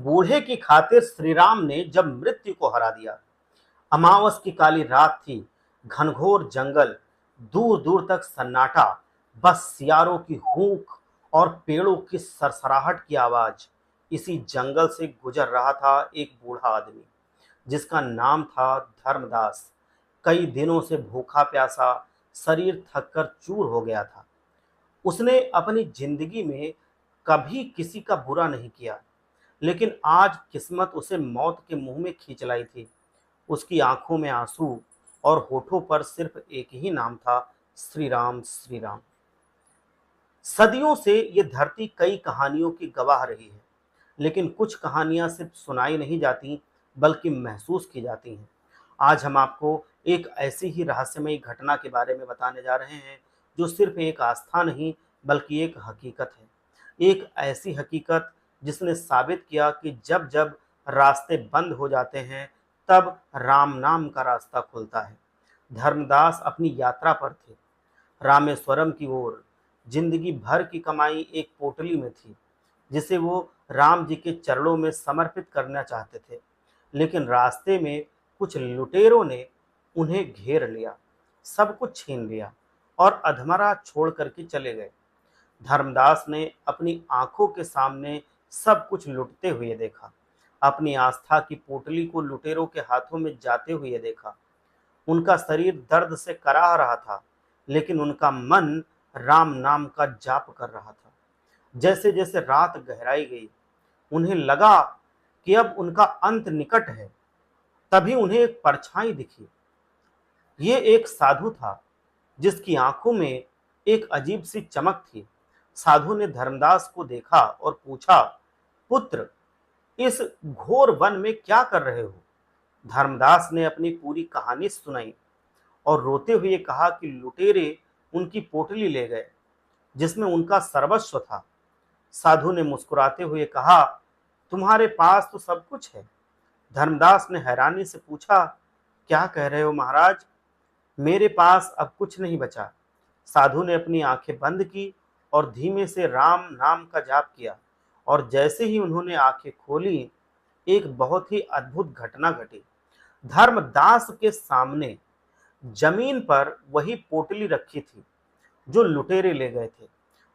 बूढ़े की खातिर श्री राम ने जब मृत्यु को हरा दिया। अमावस की काली रात थी, घनघोर जंगल, दूर दूर तक सन्नाटा, बस सियारों की हूक और पेड़ों की सरसराहट की आवाज। इसी जंगल से गुजर रहा था एक बूढ़ा आदमी, जिसका नाम था धर्मदास। कई दिनों से भूखा प्यासा, शरीर थककर चूर हो गया था। उसने अपनी जिंदगी में कभी किसी का बुरा नहीं किया, लेकिन आज किस्मत उसे मौत के मुंह में खींच लाई थी। उसकी आंखों में आंसू और होठों पर सिर्फ एक ही नाम था, श्री राम श्री राम। सदियों से ये धरती कई कहानियों की गवाह रही है, लेकिन कुछ कहानियां सिर्फ सुनाई नहीं जाती, बल्कि महसूस की जाती हैं। आज हम आपको एक ऐसी ही रहस्यमयी घटना के बारे में बताने जा रहे हैं, जो सिर्फ एक आस्था नहीं, बल्कि एक हकीकत है। एक ऐसी हकीकत जिसने साबित किया कि जब जब रास्ते बंद हो जाते हैं, तब राम नाम का रास्ता खुलता है। धर्मदास अपनी यात्रा पर थे, रामेश्वरम की ओर। जिंदगी भर की कमाई एक पोटली में थी, जिसे वो राम जी के चरणों में समर्पित करना चाहते थे। लेकिन रास्ते में कुछ लुटेरों ने उन्हें घेर लिया, सब कुछ छीन लिया और अधमरा छोड़ करके चले गए। धर्मदास ने अपनी आंखों के सामने सब कुछ लुटते हुए देखा, अपनी आस्था की पोटली को लुटेरों के हाथों में जाते हुए देखा। उनका शरीर दर्द से कराह रहा था, लेकिन उनका मन राम नाम का जाप कर रहा था। जैसे जैसे रात गहराई गई, उन्हें लगा कि अब उनका अंत निकट है। तभी उन्हें एक परछाई दिखी। ये एक साधु था, जिसकी आंखों में एक अजीब सी चमक थी। साधु ने धर्मदास को देखा और पूछा, पुत्र, इस घोर वन में क्या कर रहे हो? धर्मदास ने अपनी पूरी कहानी सुनाई और रोते हुए कहा कि लुटेरे उनकी पोटली ले गए, जिसमें उनका सर्वस्व था। साधु ने मुस्कुराते हुए कहा, तुम्हारे पास तो सब कुछ है। धर्मदास ने हैरानी से पूछा, क्या कह रहे हो महाराज? मेरे पास अब कुछ नहीं बचा। साधु ने अपनी आंखें बंद की और धीमे से राम नाम का जाप किया, और जैसे ही उन्होंने आंखें खोली, एक बहुत ही अद्भुत घटना घटी। धर्मदास के सामने जमीन पर वही पोटली रखी थी जो लुटेरे ले गए थे।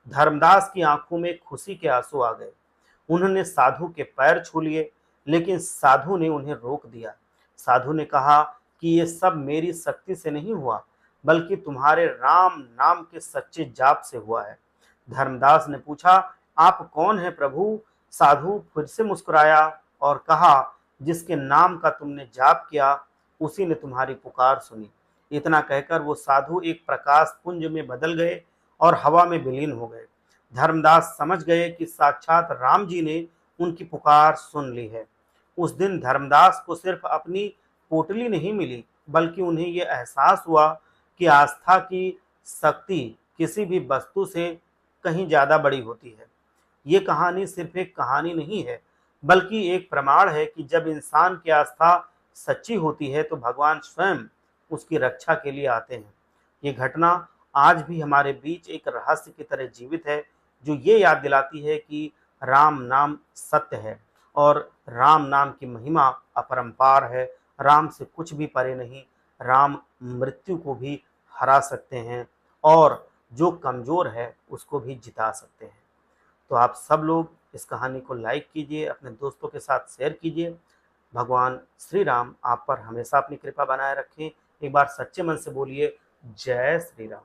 धर्मदास की आंखों में खुशी के आंसू आ गए। उन्होंने साधु के पैर छू लिए, लेकिन साधु ने उन्हें रोक दिया। साधु ने कहा कि ये सब मेरी शक्ति से नहीं हुआ, बल्कि तुम्हारे राम नाम के सच्चे जाप से हुआ है। धर्मदास ने पूछा, आप कौन हैं प्रभु? साधु फिर से मुस्कुराया और कहा, जिसके नाम का तुमने जाप किया, उसी ने तुम्हारी पुकार सुनी। इतना कहकर वो साधु एक प्रकाश पुंज में बदल गए और हवा में विलीन हो गए। धर्मदास समझ गए कि साक्षात राम जी ने उनकी पुकार सुन ली है। उस दिन धर्मदास को सिर्फ अपनी पोटली नहीं मिली, बल्कि उन्हें यह एहसास हुआ कि आस्था की शक्ति किसी भी वस्तु से कहीं ज्यादा बड़ी होती है। ये कहानी सिर्फ एक कहानी नहीं है, बल्कि एक प्रमाण है कि जब इंसान की आस्था सच्ची होती है, तो भगवान स्वयं उसकी रक्षा के लिए आते हैं। ये घटना आज भी हमारे बीच एक रहस्य की तरह जीवित है, जो ये याद दिलाती है कि राम नाम सत्य है और राम नाम की महिमा अपरंपार है। राम से कुछ भी परे नहीं। राम मृत्यु को भी हरा सकते हैं और जो कमजोर है उसको भी जिता सकते हैं। तो आप सब लोग इस कहानी को लाइक कीजिए, अपने दोस्तों के साथ शेयर कीजिए। भगवान श्री राम आप पर हमेशा अपनी कृपा बनाए रखें। एक बार सच्चे मन से बोलिए, जय श्री राम।